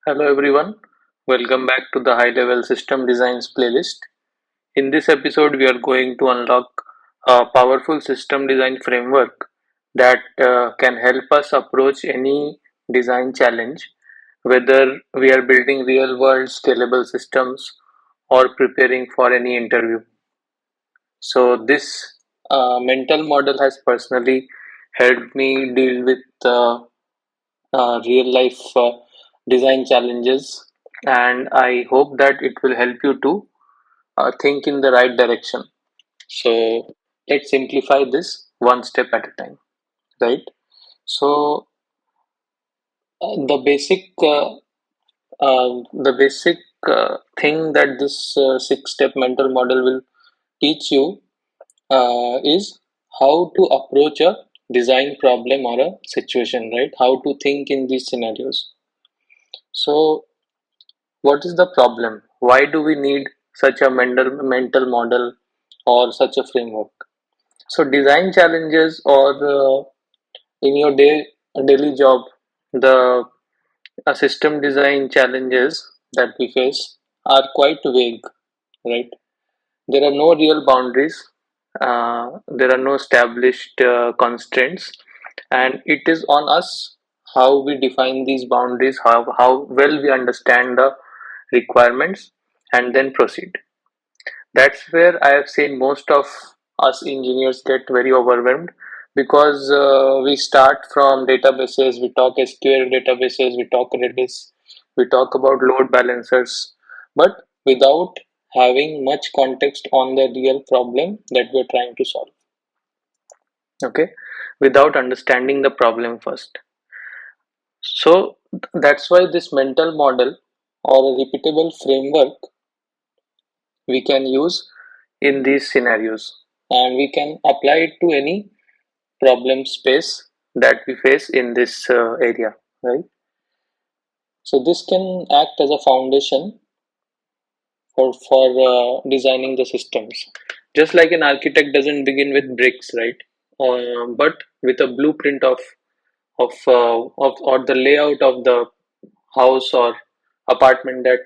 Hello everyone, welcome back to the High Level System Designs playlist. In this episode, we are going to unlock a powerful system design framework that can help us approach any design challenge, whether we are building real world scalable systems or preparing for any interview. So, this mental model has personally helped me deal with real life design challenges, and I hope that it will help you to think in the right direction. So let's simplify this one step at a time, right? So the basic thing that this six-step mental model will teach you is how to approach a design problem or a situation, right? How to think in these scenarios. So what is the problem? Why do we need such a mental model or such a framework? So design challenges or in your daily job, the system design challenges that we face are quite vague, right? There are no real boundaries, there are no established constraints, and it is on us how we define these boundaries, how well we understand the requirements, and then proceed. That's where I have seen most of us engineers get very overwhelmed because we start from databases, we talk SQL databases, we talk Redis, we talk about load balancers, but without having much context on the real problem that we're trying to solve. Okay, without understanding the problem first. So that's why this mental model or a repeatable framework we can use in these scenarios, and we can apply it to any problem space that we face in this area, right? So this can act as a foundation for designing the systems, just like an architect doesn't begin with bricks, right? But with a blueprint of or the layout of the house or apartment that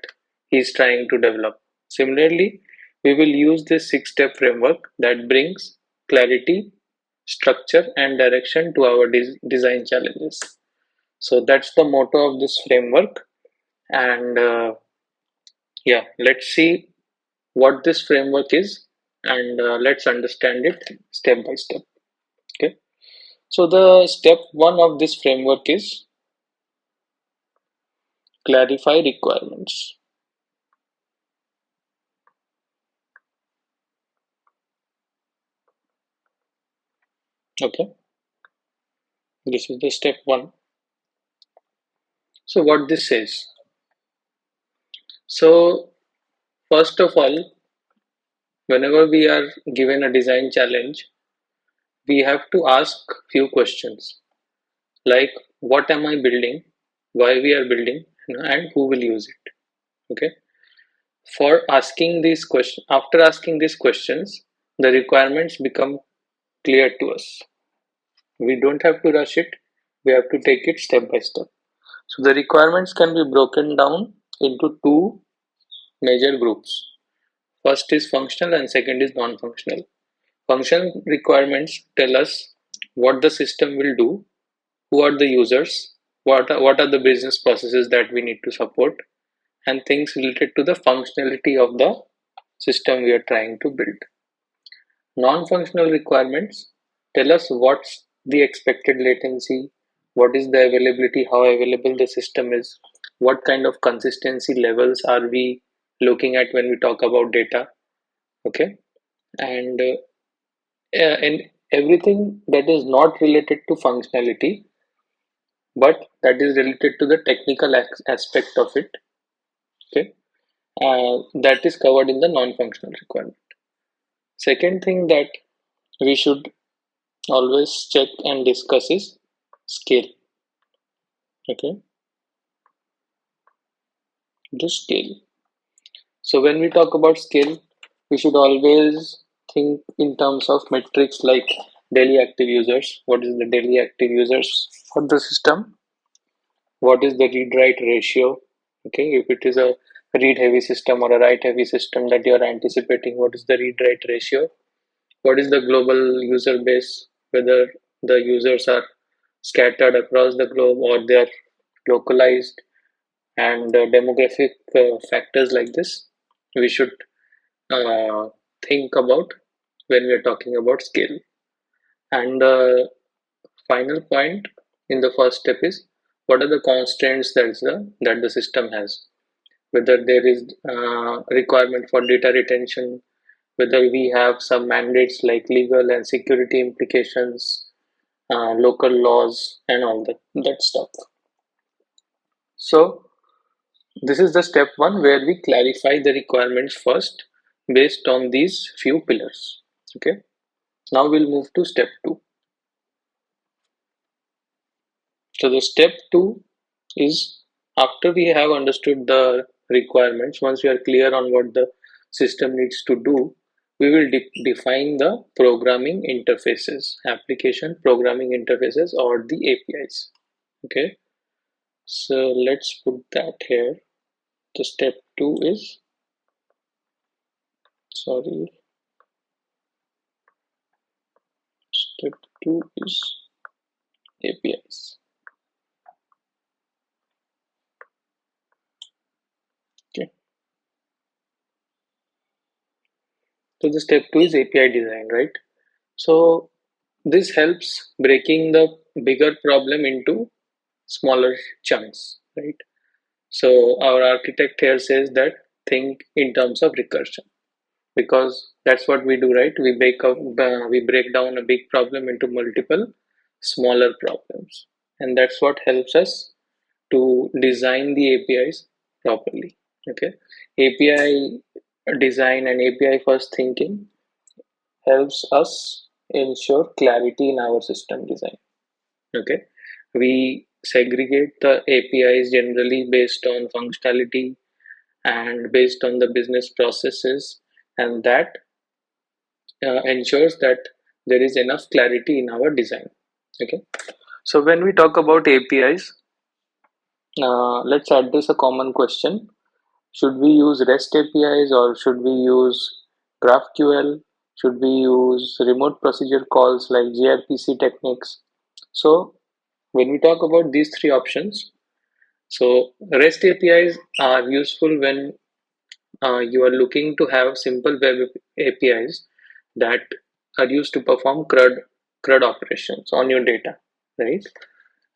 he's trying to develop. Similarly, we will use this six-step framework that brings clarity, structure, and direction to our design challenges. So that's the motto of this framework. And yeah, let's see what this framework is, and let's understand it step by step. Okay. So the step one of this framework is clarify requirements. Okay. This is the step one. So what this says. So first of all, whenever we are given a design challenge, we have to ask few questions like what am I building, why we are building, and who will use it. Okay. For asking these questions, after asking these questions, the requirements become clear to us. We don't have to rush it. We have to take it step by step. So the requirements can be broken down into two major groups. First is functional and second is non-functional. Functional requirements tell us what the system will do, who are the users, what are the business processes that we need to support, and things related to the functionality of the system we are trying to build. Non-functional requirements tell us what's the expected latency, what is the availability, how available the system is, what kind of consistency levels are we looking at when we talk about data. Okay, and and everything that is not related to functionality but that is related to the technical aspect of it. Okay, that is covered in the non-functional requirement. Second thing that we should always check and discuss is scale. Okay, the scale. So when we talk about scale, we should always think in terms of metrics like daily active users. What is the daily active users for the system? What is the read write ratio? Okay, if it is a read heavy system or a write heavy system that you are anticipating, what is the read write ratio? What is the global user base? Whether the users are scattered across the globe or they are localized, and demographic factors like this we should uh, think about when we are talking about scale. And the final point in the first step is what are the constraints that the system has, whether there is requirement for data retention, whether we have some mandates like legal and security implications, local laws, and all that stuff. So this is the step one where we clarify the requirements first based on these few pillars. Okay. Now we'll move to step two. So the step two is after we have understood the requirements, once we are clear on what the system needs to do, we will define the programming interfaces, application programming interfaces, or the APIs. Okay. So let's put that here. The step two is, sorry, step two is APIs. Okay. So the step two is API design, right? So this helps breaking the bigger problem into smaller chunks, right? So our architect here says that think in terms of recursion, because that's what we do, right? We break down a big problem into multiple smaller problems, and that's what helps us to design the APIs properly. Okay, API design and API first thinking helps us ensure clarity in our system design. Okay, we segregate the APIs generally based on functionality and based on the business processes, and that ensures that there is enough clarity in our design. Okay, so when we talk about APIs, let's address a common question. Should we use REST APIs or should we use GraphQL? Should we use remote procedure calls like gRPC techniques? So when we talk about these three options, so REST APIs are useful when you are looking to have simple web APIs that are used to perform CRUD operations on your data, right?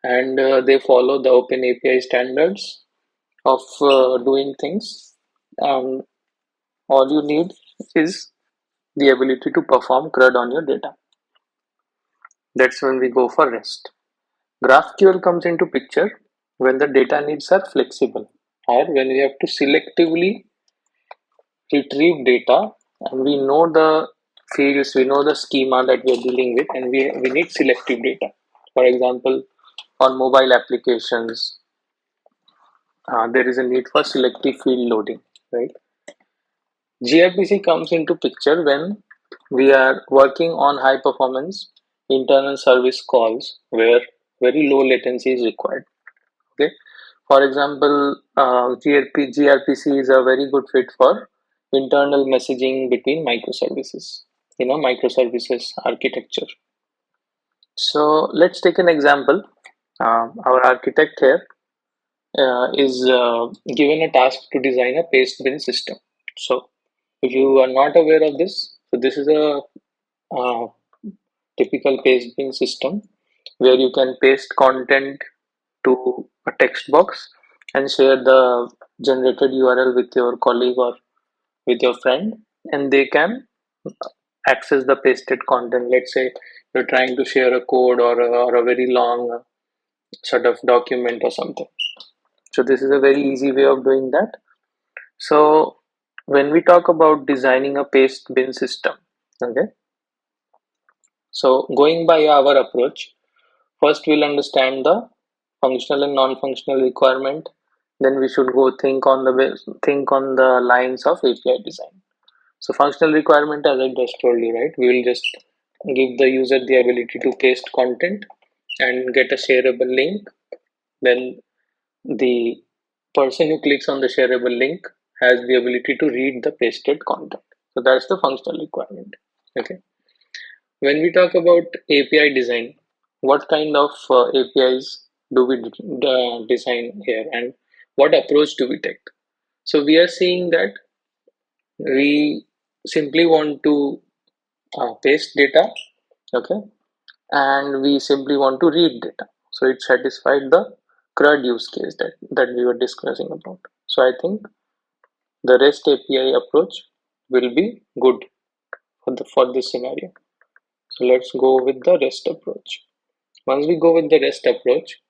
And they follow the Open API standards of doing things. And all you need is the ability to perform CRUD on your data. That's when we go for REST. GraphQL comes into picture when the data needs are flexible, or when we have to selectively retrieve data and we know the fields, we know the schema that we are dealing with, and we need selective data. For example, on mobile applications, there is a need for selective field loading, right? gRPC comes into picture when we are working on high performance internal service calls where very low latency is required. Okay, for example, gRPC is a very good fit for internal messaging between microservices, microservices architecture. So let's take an example. Our architect here is given a task to design a paste bin system. So if you are not aware of this, so this is a uh, typical paste bin system where you can paste content to a text box and share the generated URL with your colleague or with your friend, and they can access the pasted content. Let's say you're trying to share a code or a very long sort of document or something. So this is a very easy way of doing that. So when we talk about designing a paste bin system, okay, so going by our approach, first we'll understand the functional and non-functional requirement. Then we should go think on the lines of API design. So functional requirement, as I just told you, right? We will just give the user the ability to paste content and get a shareable link. Then the person who clicks on the shareable link has the ability to read the pasted content. So that's the functional requirement. Okay. When we talk about API design, what kind of APIs do we design here, and what approach do we take? So we are seeing that we simply want to paste data, okay, and we simply want to read data. So it satisfied the CRUD use case that we were discussing about. So I think the REST API approach will be good for this scenario. So let's go with the REST approach. Once we go with the REST approach,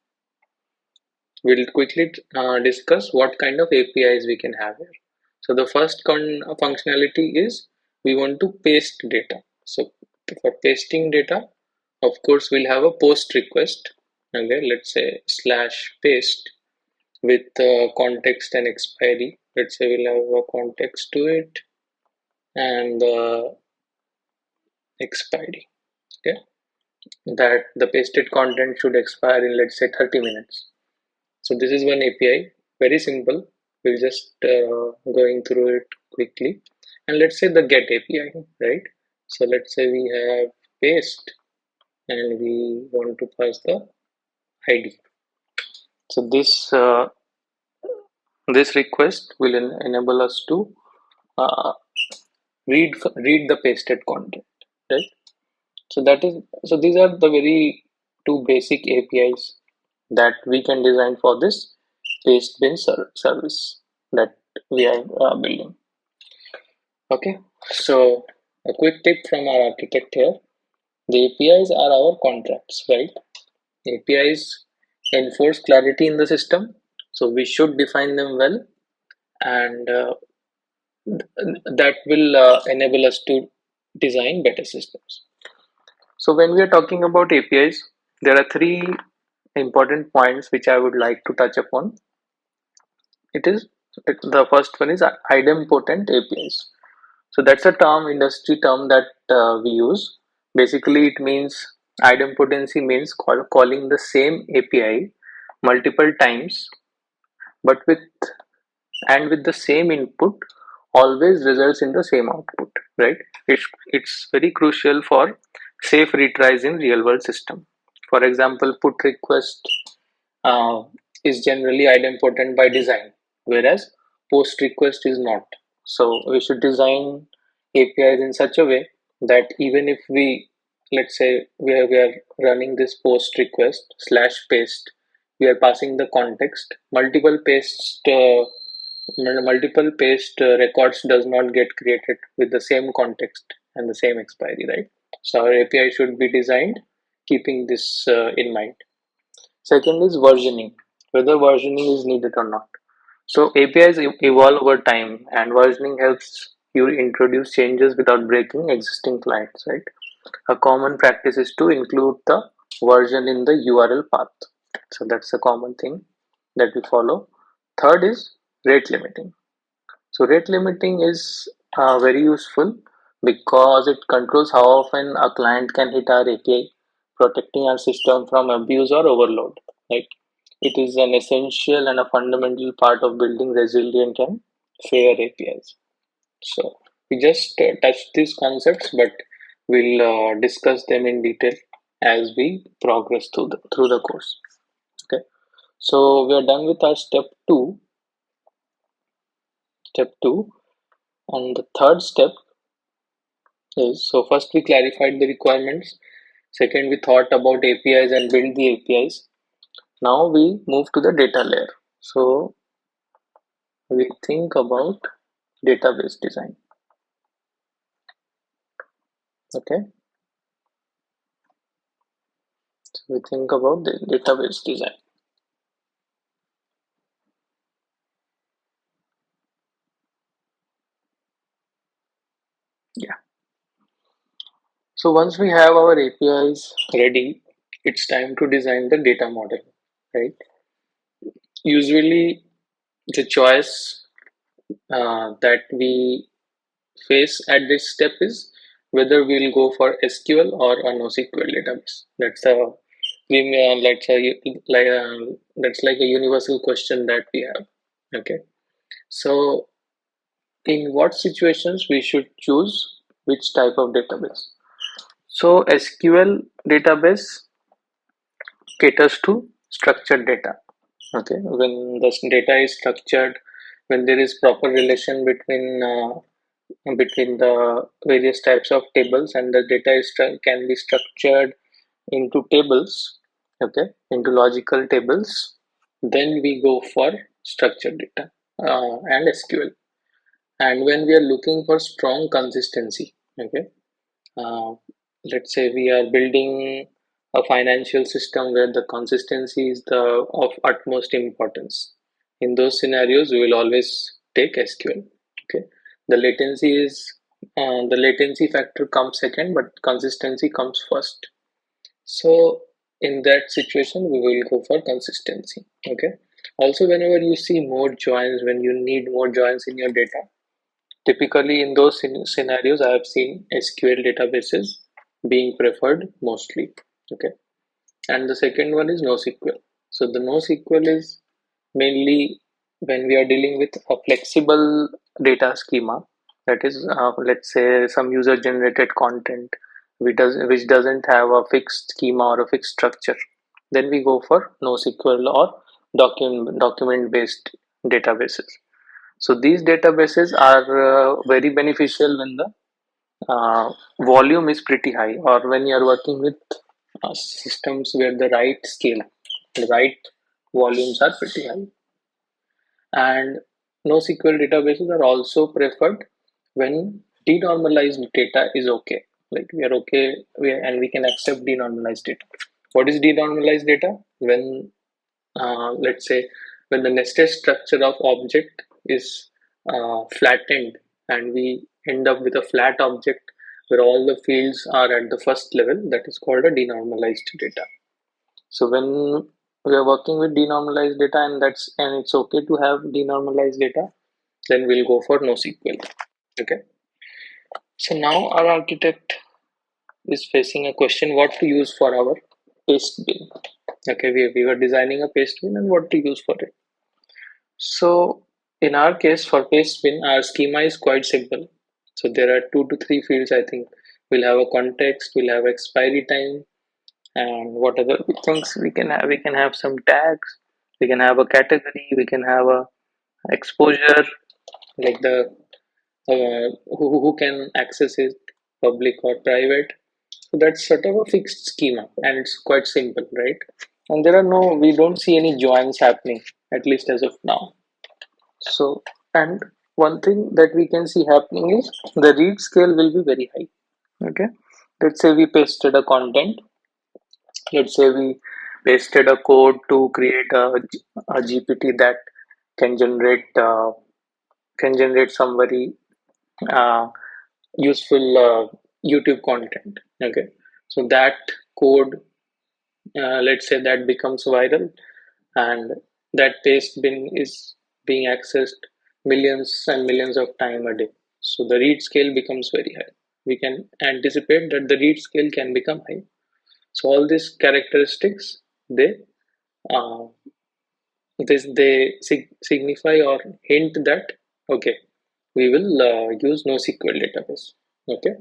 we'll quickly discuss what kind of APIs we can have here. So the first functionality is we want to paste data. So for pasting data, of course, we'll have a post request. Okay, let's say slash paste with context and expiry. Let's say we'll have a context to it and expiry. Okay, that the pasted content should expire in, let's say, 30 minutes. So this is one API, very simple. We'll just going through it quickly. And let's say the get API, right? So let's say we have paste and we want to pass the ID. So this request will enable us to uh, read the pasted content, right? So these are the very two basic APIs that we can design for this paste bin service that we are building. Okay, so a quick tip from our architect here: the APIs are our contracts, right? APIs enforce clarity in the system, so we should define them well, and that will enable us to design better systems. So when we are talking about APIs, there are three important points which I would like to touch upon. The first one is idempotent APIs. So that's a term, industry term that we use. Basically, it means idempotency means calling the same API multiple times, but with the same input always results in the same output, right? It's very crucial for safe retries in real world system. For example, put request uh, is generally idempotent by design, whereas post request is not. So we should design APIs in such a way that even if let's say we are running this post request slash paste, we are passing the context. Multiple paste records does not get created with the same context and the same expiry, right? So our API should be designed keeping this in mind. Second is versioning, whether versioning is needed or not. So APIs evolve over time, and versioning helps you introduce changes without breaking existing clients, right? A common practice is to include the version in the URL path. So that's a common thing that we follow. Third is rate limiting. So rate limiting is very useful because it controls how often a client can hit our API, protecting our system from abuse or overload. Right? It is an essential and a fundamental part of building resilient and fair APIs. So we just touched these concepts, but we'll discuss them in detail as we progress through the course. Okay. So we are done with our step two. Step two, and the third step is, so first we clarified the requirements. Second, we thought about APIs and build the APIs. Now we move to the data layer. So we think about database design. Okay. So we think about the database design. Yeah. So once we have our APIs ready, it's time to design the data model, right? Usually the choice that we face at this step is whether we'll go for SQL or a NoSQL database. That's a premium, that's like a universal question that we have. Okay, so in what situations we should choose which type of database? So SQL database caters to structured data. Okay, when the data is structured, when there is proper relation between the various types of tables, and the data can be structured into tables, okay, into logical tables, then we go for structured data and SQL. And when we are looking for strong consistency, okay, uh, let's say we are building a financial system where the consistency is the of utmost importance. In those scenarios, we will always take SQL. Okay, the latency is the latency factor comes second, but consistency comes first. So in that situation, we will go for consistency. Okay. Also, whenever you see more joins, when you need more joins in your data, typically in those scenarios, I have seen SQL databases being preferred mostly. Okay. And the second one is NoSQL. So the NoSQL is mainly when we are dealing with a flexible data schema, that is, let's say some user generated content which doesn't have a fixed schema or a fixed structure, then we go for NoSQL or document based databases. So these databases are very beneficial when the volume is pretty high, or when you are working with systems where the the right volumes are pretty high. And NoSQL databases are also preferred when denormalized data is okay. Like we are okay, and we can accept denormalized data. What is denormalized data? When let's say when the nested structure of object is flattened, and we end up with a flat object where all the fields are at the first level, that is called a denormalized data. So when we are working with denormalized data, and it's okay to have denormalized data, then we'll go for NoSQL. Okay. So now our architect is facing a question: what to use for our paste bin? Okay, we were designing a paste bin and what to use for it. So in our case for paste bin, our schema is quite simple. So there are 2 to 3 fields. I think we'll have a context, we'll have expiry time, and what other things we can have. We can have some tags, we can have a category, we can have a exposure, like the who can access it, public or private. So that's sort of a fixed schema, and it's quite simple, right? And we don't see any joins happening, at least as of now. So, and one thing that we can see happening is the read scale will be very high. Okay, let's say we pasted a content. Let's say we pasted a code to create a GPT that can generate uh, some very uh, useful YouTube content. Okay, so that code, let's say that becomes viral, and that paste bin is being accessed millions and millions of time a day. So the read scale becomes very high. We can anticipate that the read scale can become high. So all these characteristics, they uh, signify or hint that okay, we will use NoSQL database. Okay,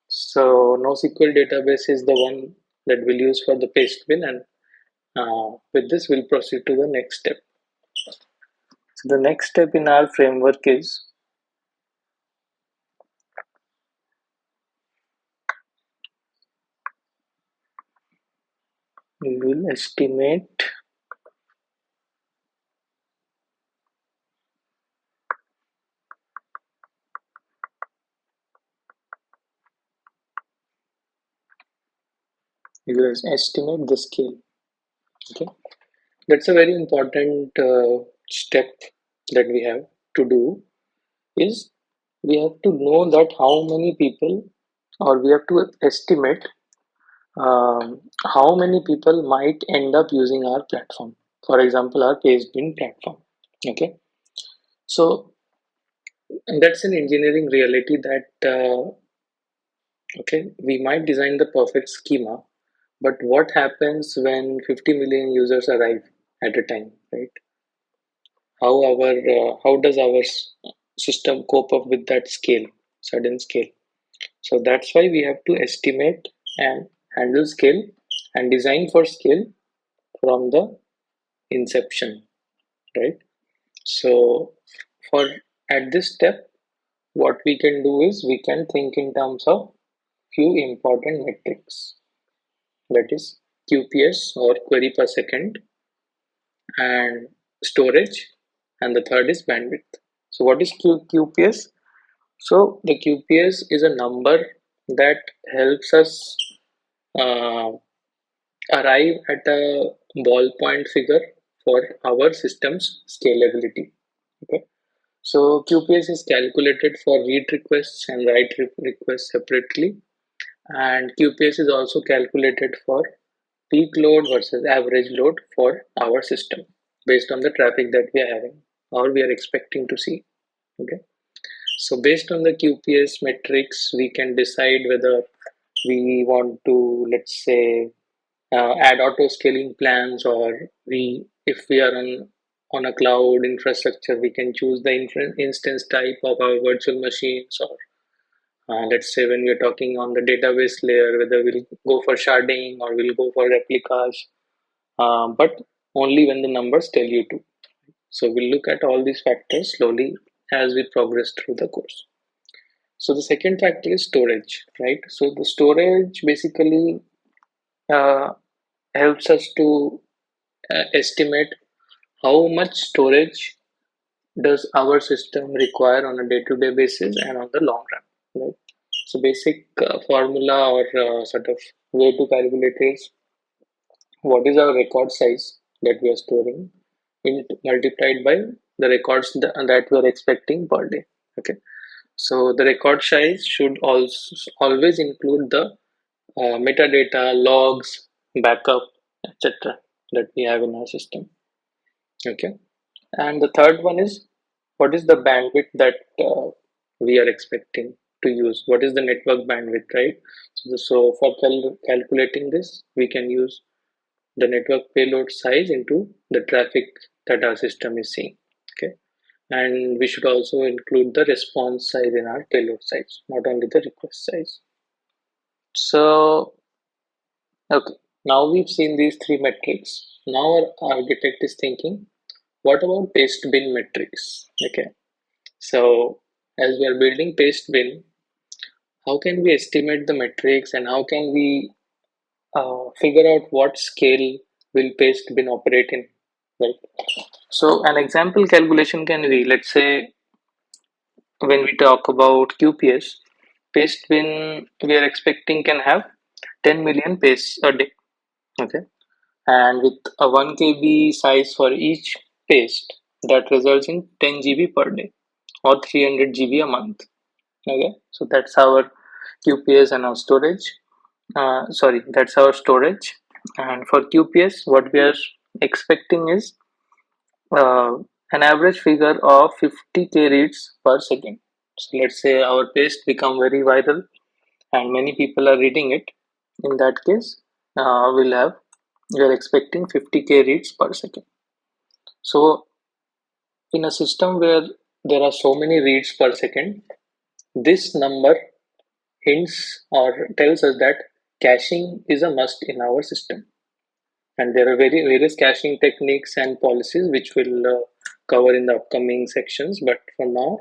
so NoSQL database is the one that we'll use for the paste bin, and with this we'll proceed to the next step. So the next step in our framework is we will estimate the scale. Okay, that's a very important step that we have to do. Is we have to know that how many people, or we have to estimate how many people might end up using our platform. For example, our pastebin platform. Okay, so that's an engineering reality that okay, we might design the perfect schema, but what happens when 50 million users arrive at a time, right? how does our system cope up with that scale, sudden scale. So that's why we have to estimate and handle scale and design for scale from the inception, right? So for at this step, what we can do is we can think in terms of few important metrics, that is QPS or query per second, and storage, and the third is bandwidth. So what is QPS? So the QPS is a number that helps us uh, arrive at a ballpoint figure for our system's scalability. Okay. So QPS is calculated for read requests and write requests separately, and QPS is also calculated for peak load versus average load for our system based on the traffic that we are having or we are expecting to see. Okay. So based on the QPS metrics, we can decide whether we want to, let's say, add auto scaling plans, or we, if we are on a cloud infrastructure, we can choose the instance type of our virtual machines, or let's say when we're talking on the database layer, whether we'll go for sharding or we'll go for replicas, but only when the numbers tell you to. So we'll look at all these factors slowly as we progress through the course. So the second factor is storage, right? So the storage basically uh, helps us to estimate how much storage does our system require on a day-to-day basis and on the long run, right? So basic formula or sort of way to calculate is what is our record size that we are storing in multiplied by the records that we are expecting per day. Okay, so the record size should also always include the metadata, logs, backup, etc. that we have in our system. Okay, and the third one is what is the bandwidth that we are expecting to use? What is the network bandwidth, right? So for calculating this, we can use the network payload size into the traffic that our system is seeing. Okay, and we should also include the response size in our payload size, not only the request size. So okay, now we've seen these three metrics. Now our architect is thinking, what about paste bin metrics? Okay, so as we are building paste bin, how can we estimate the metrics, and how can we figure out what scale will paste bin operate in, right? So an example calculation can be, let's say, when we talk about QPS, paste bin we are expecting can have 10 million pastes a day. Okay, and with a 1 KB size for each paste, that results in 10 GB per day or 300 GB a month. Okay, so that's our QPS and our storage. Sorry, that's our storage. And for QPS, what we are expecting is uh, an average figure of 50K reads per second. So let's say our paste become very viral and many people are reading it. In that case, we are expecting 50K reads per second. So in a system where there are so many reads per second, this number hints or tells us that caching is a must in our system. And there are various caching techniques and policies which we'll cover in the upcoming sections. But for now,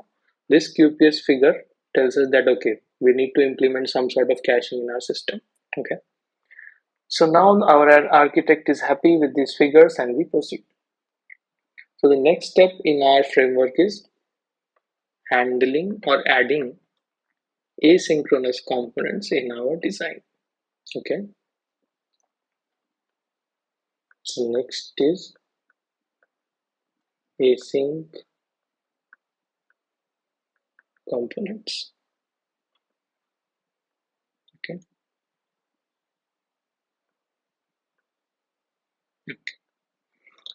this QPS figure tells us that okay, we need to implement some sort of caching in our system. Okay. So now our architect is happy with these figures and we proceed. So the next step in our framework is handling or adding asynchronous components in our design. Okay. So next is async components. Okay.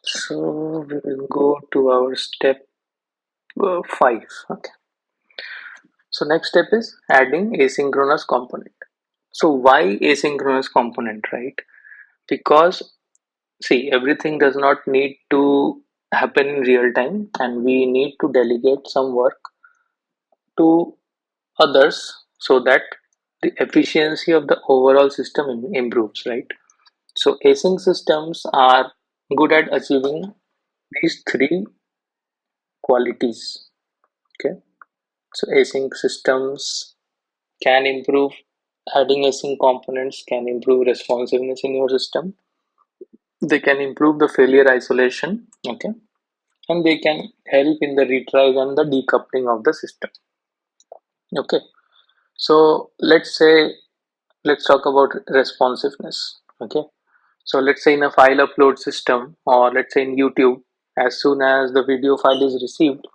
So we will go to our step 5. Okay. So next step is adding asynchronous component. So why asynchronous component, right? Because see, everything does not need to happen in real time, and we need to delegate some work to others so that the efficiency of the overall system improves, right? So async systems are good at achieving these three qualities. Okay, so async systems can improve, adding async components can improve responsiveness in your system. They can improve the failure isolation. Okay, and they can help in the retries and the decoupling of the system. Okay, so let's talk about responsiveness. Okay, so let's say in a file upload system, or let's say in YouTube, as soon as the video file is received,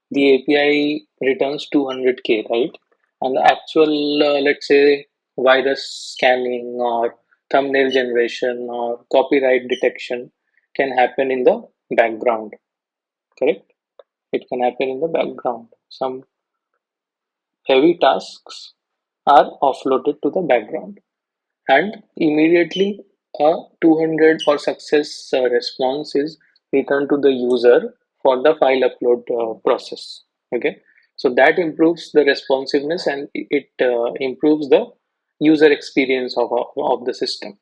the API returns 200K, right? And the actual, let's say, virus scanning or thumbnail generation or copyright detection can happen in the background, correct? It can happen in the background. Some heavy tasks are offloaded to the background, and immediately a 200 for success response is returned to the user for the file upload process. Okay, so that improves the responsiveness, and it improves the user experience of the system,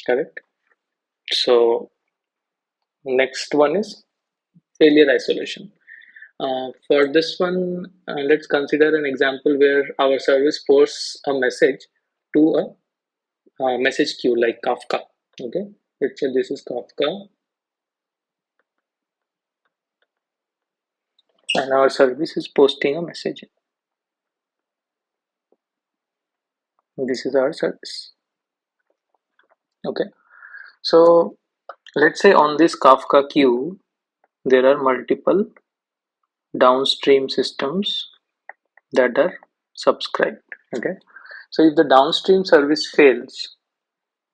correct? So next one is failure isolation. For this one, let's consider an example where our service posts a message to a message queue like Kafka. Okay, let's say this is Kafka, and our service is posting a message. This is our service. Okay, so let's say on this Kafka queue, there are multiple downstream systems that are subscribed. Okay, so if the downstream service fails,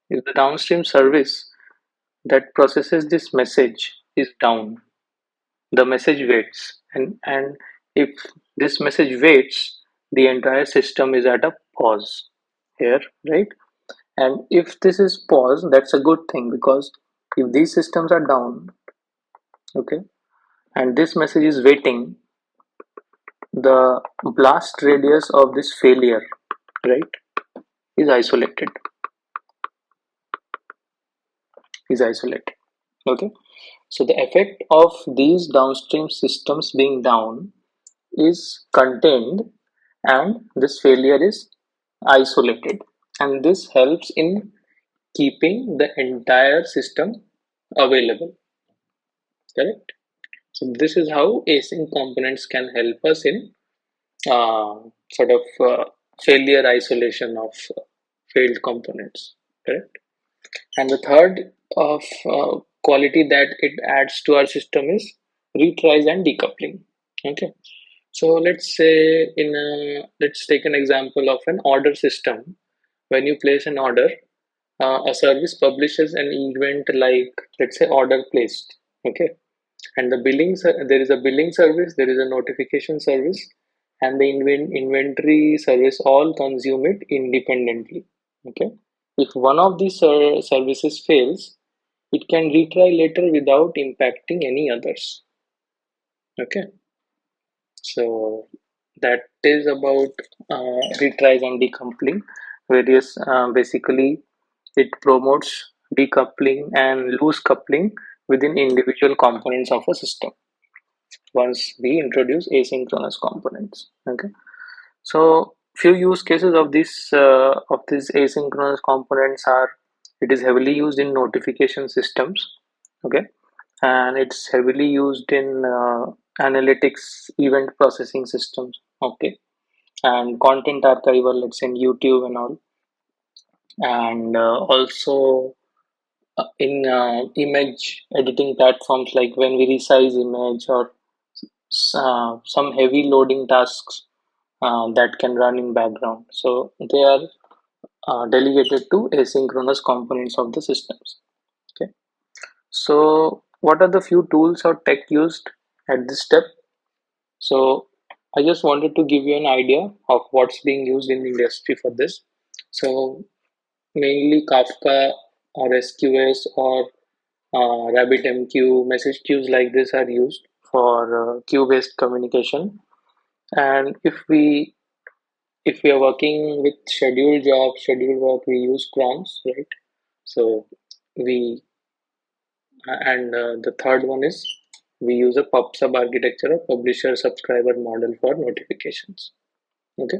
if the downstream service that processes this message is down, the message waits, and if this message waits, the entire system is at a pause here, right? And if this is pause, that's a good thing, because if these systems are down, okay, and this message is waiting, the blast radius of this failure, right, is isolated, is isolated. Okay, so the effect of these downstream systems being down is contained, and this failure is isolated, and this helps in keeping the entire system available, correct? So this is how async components can help us in uh, sort of failure isolation of failed components, correct? And the third of quality that it adds to our system is retries and decoupling. Okay, so let's take an example of an order system. When you place an order, a service publishes an event like, let's say, order placed. Okay, and there is a billing service, there is a notification service, and the inventory service all consume it independently. Okay, if one of these services fails, it can retry later without impacting any others. Okay, so that is about retries and decoupling. Various Basically, it promotes decoupling and loose coupling within individual components of a system once we introduce asynchronous components. Okay, so few use cases of these asynchronous components are: it is heavily used in notification systems. Okay, and it's heavily used in analytics event processing systems. Okay, and content archival, let's say in YouTube and all, and also in image editing platforms, like when we resize image, or some heavy loading tasks that can run in background. So they are delegated to asynchronous components of the systems. Okay, so what are the few tools or tech used at this step? So I just wanted to give you an idea of what's being used in the industry for this. So mainly Kafka or SQS or RabbitMQ, message queues like this are used for queue-based communication. And if we are working with scheduled jobs, scheduled work, we use crons, right? So we and the third one is we use a pub sub architecture of publisher subscriber model for notifications. Okay.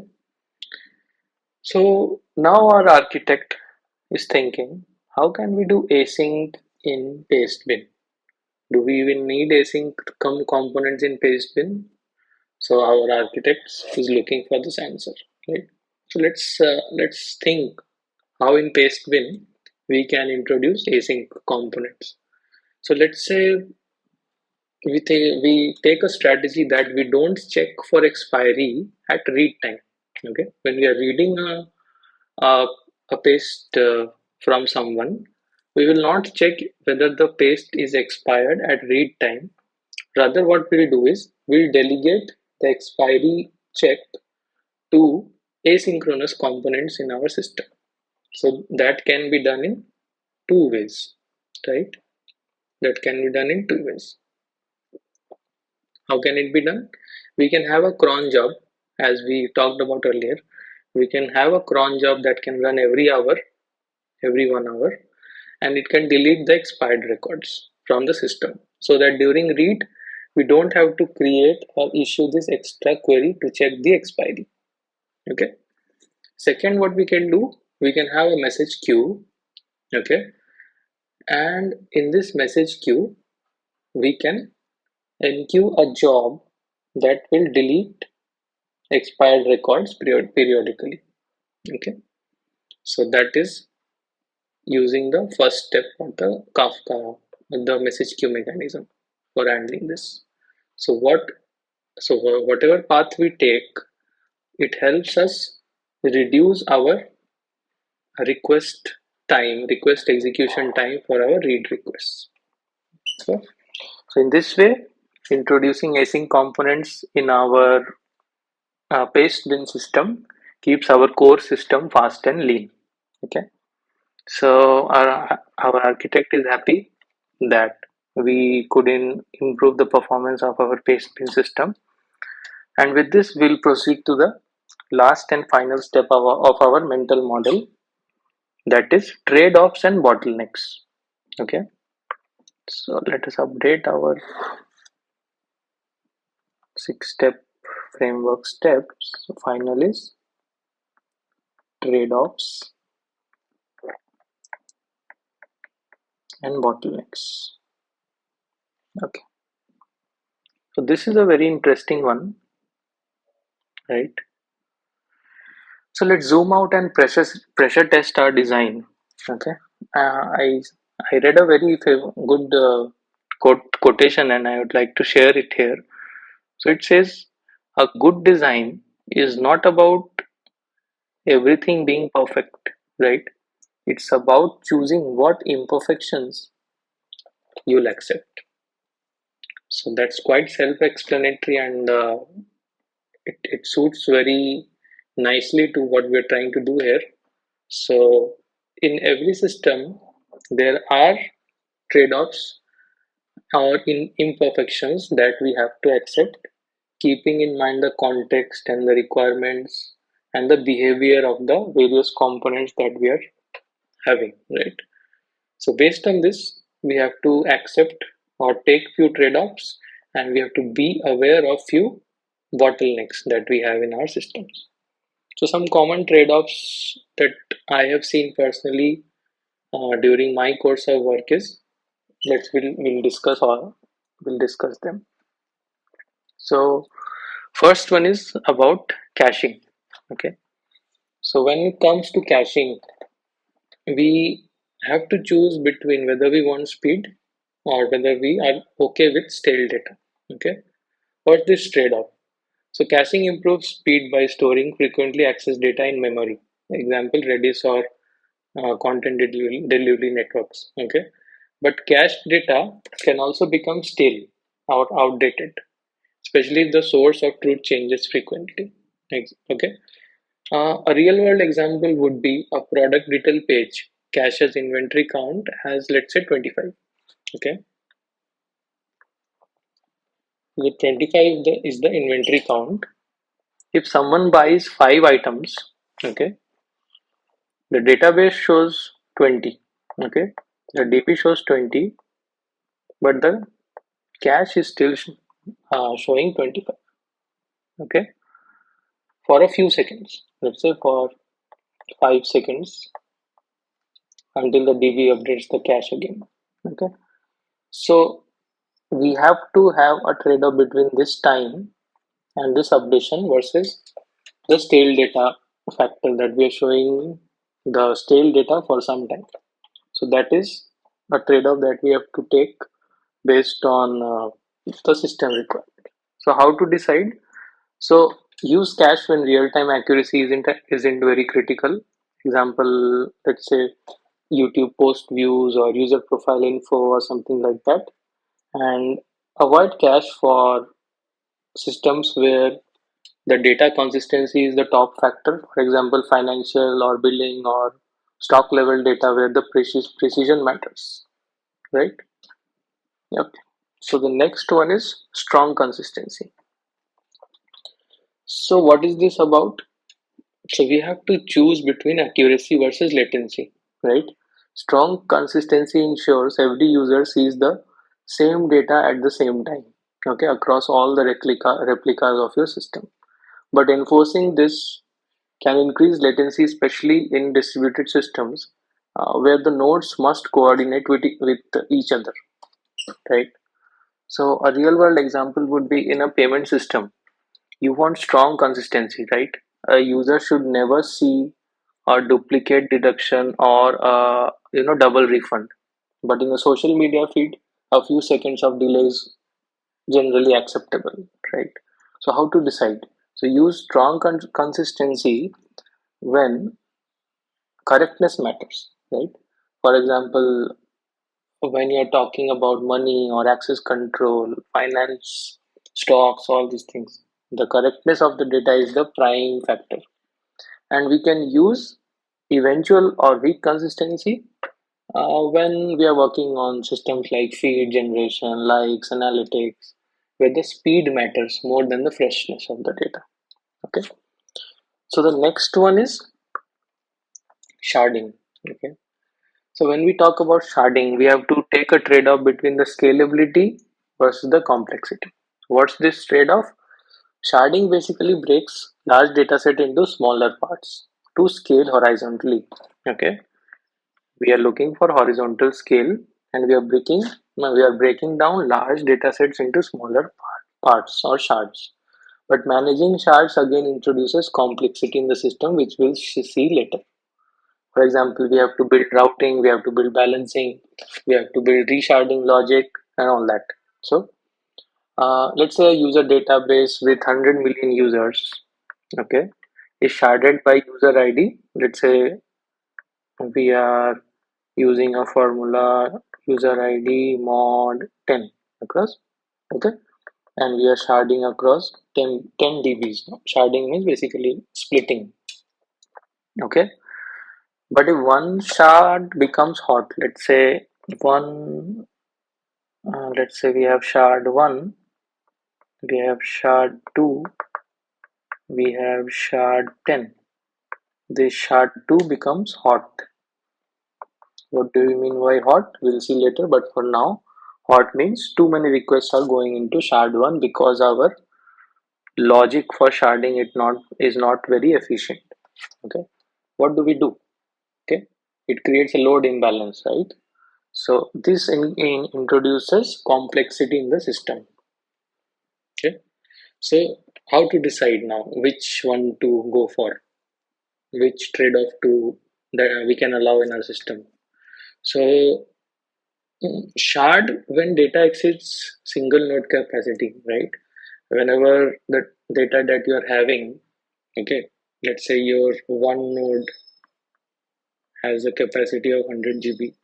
So now our architect is thinking, how can we do async in paste bin? Do we even need async components in paste bin? So our architect is looking for this answer, right? So let's think how in paste bin we can introduce async components. So let's say we take a strategy that we don't check for expiry at read time. Okay, when we are reading a, a paste from someone, we will not check whether the paste is expired at read time. Rather, what we'll do is we'll delegate the expiry check to asynchronous components in our system. So that can be done in two ways, right? That can be done in two ways. How can it be done? We can have a cron job, as we talked about earlier. We can have a cron job that can run every hour, every 1 hour, and it can delete the expired records from the system so that during read, we don't have to create or issue this extra query to check the expiry. Okay. Second, what we can do, we can have a message queue. Okay. And in this message queue, we can enqueue a job that will delete expired records periodically. Okay, so that is using the first step of the Kafka, the message queue mechanism for handling this. So whatever path we take, it helps us reduce our request execution time for our read requests. So in this way, introducing async components in our paste bin system keeps our core system fast and lean. Okay, so our architect is happy that we could improve the performance of our paste bin system, and with this we'll proceed to the last and final step of our mental model, that is trade-offs and bottlenecks. Okay, so let us update our 6-step framework steps. So final is trade-offs and bottlenecks. Okay, so this is a very interesting one, right? So let's zoom out and pressure test our design. Okay, I read a very good quotation, and I would like to share it here. So it says, a good design is not about everything being perfect, right? It's about choosing what imperfections you'll accept. So that's quite self-explanatory, and it suits very nicely to what we're trying to do here. So in every system, there are trade-offs or imperfections that we have to accept, keeping in mind the context and the requirements and the behavior of the various components that we are having, right? So based on this, we have to accept or take few trade-offs, and we have to be aware of few bottlenecks that we have in our systems. So some common trade-offs that I have seen personally during my course of work is, we'll discuss them. So first one is about caching. Okay, so when it comes to caching, we have to choose between whether we want speed or whether we are okay with stale data. Okay, what's this trade-off? So caching improves speed by storing frequently accessed data in memory, example Redis or content delivery networks. Okay, but cached data can also become stale or outdated, especially if the source of truth changes frequently. Okay, a real world example would be a product detail page caches inventory count as, let's say, 25. Okay, the 25 is the inventory count. If someone buys 5 items, okay, the database shows 20. Okay, the DP shows 20, but the cache is still showing 25. Okay, for a few seconds, let's say for 5 seconds, until the DB updates the cache again. Okay, so we have to have a trade-off between this time and this updation versus the stale data factor that we are showing the stale data for some time. So that is a trade-off that we have to take based on the system requirement. So how to decide? So use cache when real-time accuracy isn't very critical. Example, let's say YouTube post views or user profile info or something like that, and avoid cache for systems where the data consistency is the top factor. For example, financial or billing or stock level data where the precision matters, right? Yep. So the next one is strong consistency. So what is this about? So we have to choose between accuracy versus latency, right? Strong consistency ensures every user sees the same data at the same time, okay, across all the replicas of your system. But enforcing this can increase latency, especially in distributed systems where the nodes must coordinate with each other, right? So a real world example would be in a payment system. You want strong consistency, right? A user should never see a duplicate deduction or double refund. But in a social media feed, a few seconds of delay is generally acceptable, right? So how to decide? So use strong consistency when correctness matters, right? For example, when you're talking about money or access control, finance, stocks, all these things, the correctness of the data is the prime factor. And we can use eventual or weak consistency when we are working on systems like feed generation, likes, analytics, where the speed matters more than the freshness of the data. Okay. So the next one is sharding. Okay. So when we talk about sharding, we have to take a trade-off between the scalability versus the complexity. What's this trade-off? Sharding basically breaks large dataset into smaller parts to scale horizontally. Okay, we are looking for horizontal scale, and we are breaking down large datasets into smaller parts or shards. But managing shards again introduces complexity in the system, which we'll see later. For example, we have to build routing, we have to build balancing, we have to build resharding logic, and all that. So, let's say a user database with 100 million users, okay, is sharded by user ID. Let's say we are using a formula user ID mod 10 across, okay, and we are sharding across 10 dbs. Sharding means basically splitting, okay. But if one shard becomes hot, let's say we have shard 1, we have shard 2, we have shard 10. This shard 2 becomes hot. What do we mean by hot? We'll see later, but for now, hot means too many requests are going into shard 1 because our logic for sharding it not is not very efficient. Okay, what do we do? Okay, it creates a load imbalance, right? So this introduces complexity in the system. Okay, so how to decide now which one to go for, which trade-off to that we can allow in our system. So shard when data exceeds single node capacity, right? Whenever the data that you are having, okay, let's say your one node has a capacity of 100 GB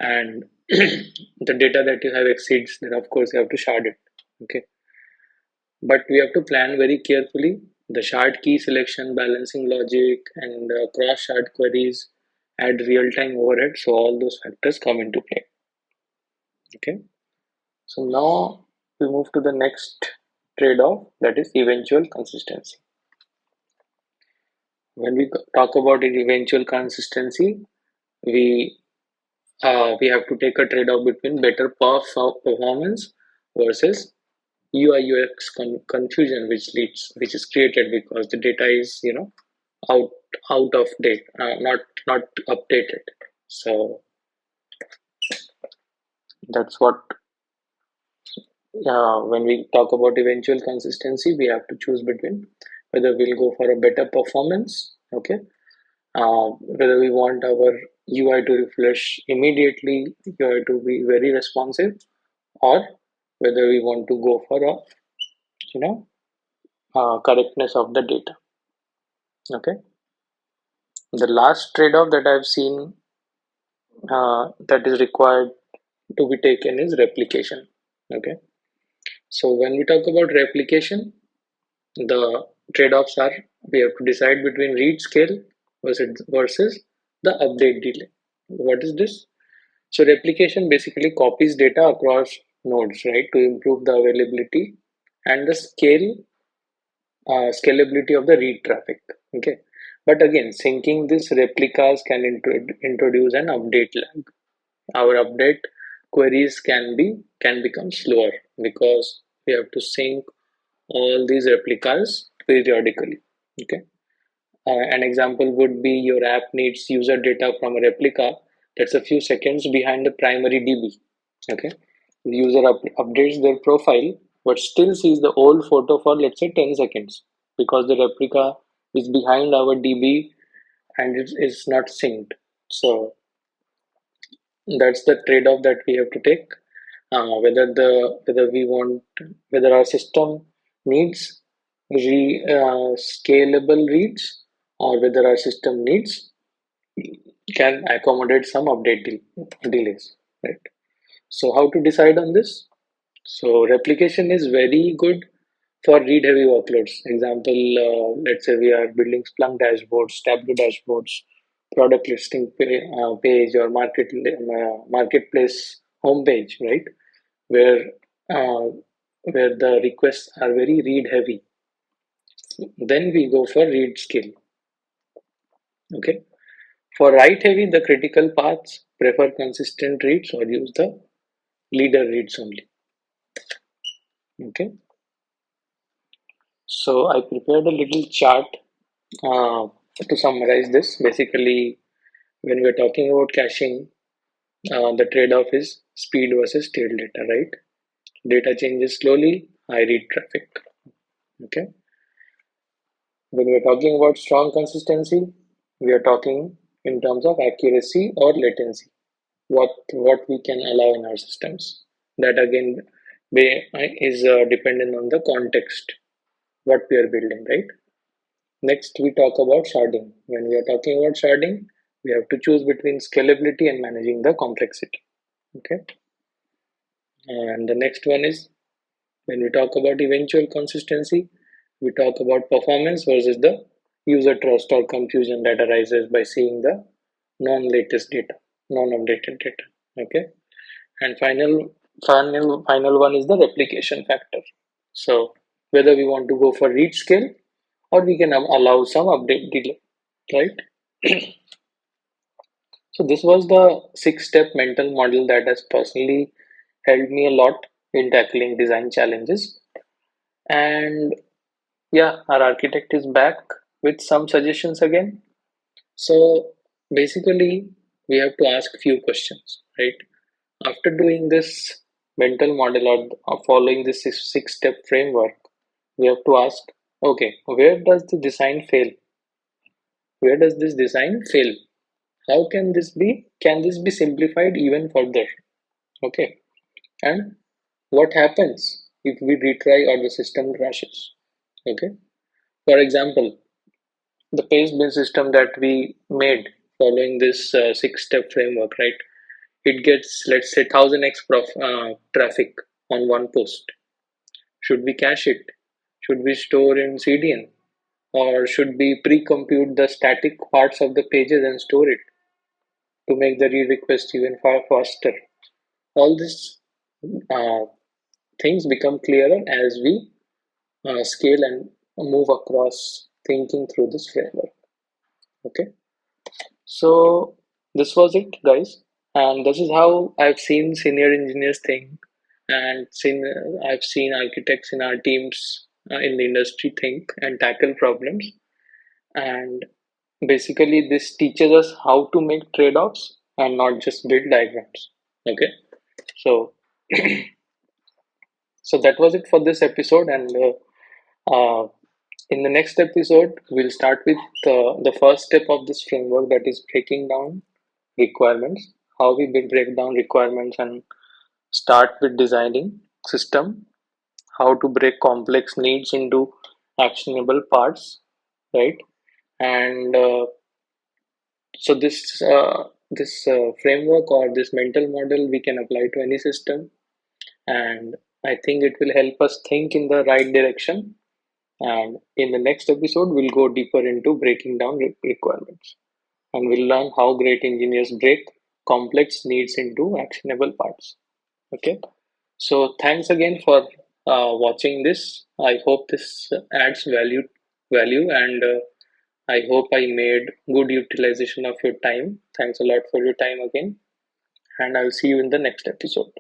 and the data that you have exceeds, then of course you have to shard it, okay. But we have to plan very carefully the shard key selection, balancing logic, and cross shard queries add real time overhead. So all those factors come into play. Okay, so now we move to the next trade-off, that is eventual consistency. When we talk about eventual consistency, we we have to take a trade-off between better performance versus UI UX confusion, which is created because the data is out out of date, not updated. So that's what when we talk about eventual consistency, we have to choose between whether we'll go for a better performance, okay, whether we want our UI to refresh immediately, UI to be very responsive, or whether we want to go for a you know correctness of the data. Okay, the last trade-off that I've seen that is required to be taken is replication. Okay, so when we talk about replication, the trade-offs are we have to decide between read scale versus the update delay. What is this? So replication basically copies data across nodes, right, to improve the availability and the scalability of the read traffic. Okay, but again, syncing these replicas can introduce an update lag. Our update queries can become slower because we have to sync all these replicas periodically. Okay, an example would be your app needs user data from a replica that's a few seconds behind the primary DB. Okay, the user updates their profile but still sees the old photo for let's say 10 seconds because the replica is behind our DB and it is not synced. So that's the trade-off that we have to take. Whether our system needs scalable reads or whether our system needs can accommodate some update delays, right? So how to decide on this? So replication is very good for read heavy workloads. Example, let's say we are building Splunk dashboards, Tableau dashboards, product listing page or marketplace homepage, right? Where uh, where the requests are very read heavy. Then we go for read scale. Okay. For write heavy, the critical paths prefer consistent reads or use the leader reads only. Okay. So I prepared a little chart to summarize this. Basically, when we're talking about caching, the trade-off is speed versus tail data, right? Data changes slowly, high read traffic. Okay. When we're talking about strong consistency, we are talking in terms of accuracy or latency. What we can allow in our systems. That again is dependent on the context, what we are building, right? Next, we talk about sharding. When we are talking about sharding, we have to choose between scalability and managing the complexity. Okay. And the next one is when we talk about eventual consistency, we talk about performance versus the user trust or confusion that arises by seeing the non-latest data, non-updated data. Okay. And final one is the replication factor. So whether we want to go for read scale or we can allow some update delay, right? So this was the 6-step mental model that has personally helped me a lot in tackling design challenges. And yeah, our architect is back with some suggestions again. So basically, we have to ask few questions, right? After doing this mental model or following this 6-step framework, we have to ask, okay, where does the design fail? Where does this design fail? How can this be? Can this be simplified even further? Okay, and what happens if we retry or the system crashes? Okay, for example, the page build system that we made following this 6-step framework, right? It gets, let's say, 1000x traffic on one post. Should we cache it? Should we store in CDN? Or should we pre-compute the static parts of the pages and store it to make the read request even far faster? All this uh, things become clearer as we scale and move across thinking through this framework. Okay, so this was it, guys, and this is how I've seen senior engineers think, and I've seen architects in our teams in the industry think and tackle problems. And basically, this teaches us how to make trade-offs and not just build diagrams. Okay, so so that was it for this episode, and in the next episode, we'll start with the first step of this framework, that is breaking down requirements. How we break down requirements and start with designing system. How to break complex needs into actionable parts, right? And so this framework or this mental model we can apply to any system, and I think it will help us think in the right direction. And in the next episode, we'll go deeper into breaking down requirements, and we'll learn how great engineers break complex needs into actionable parts. Okay, so thanks again for watching this. I hope this adds value, and I hope I made good utilization of your time. Thanks a lot for your time again, and I'll see you in the next episode.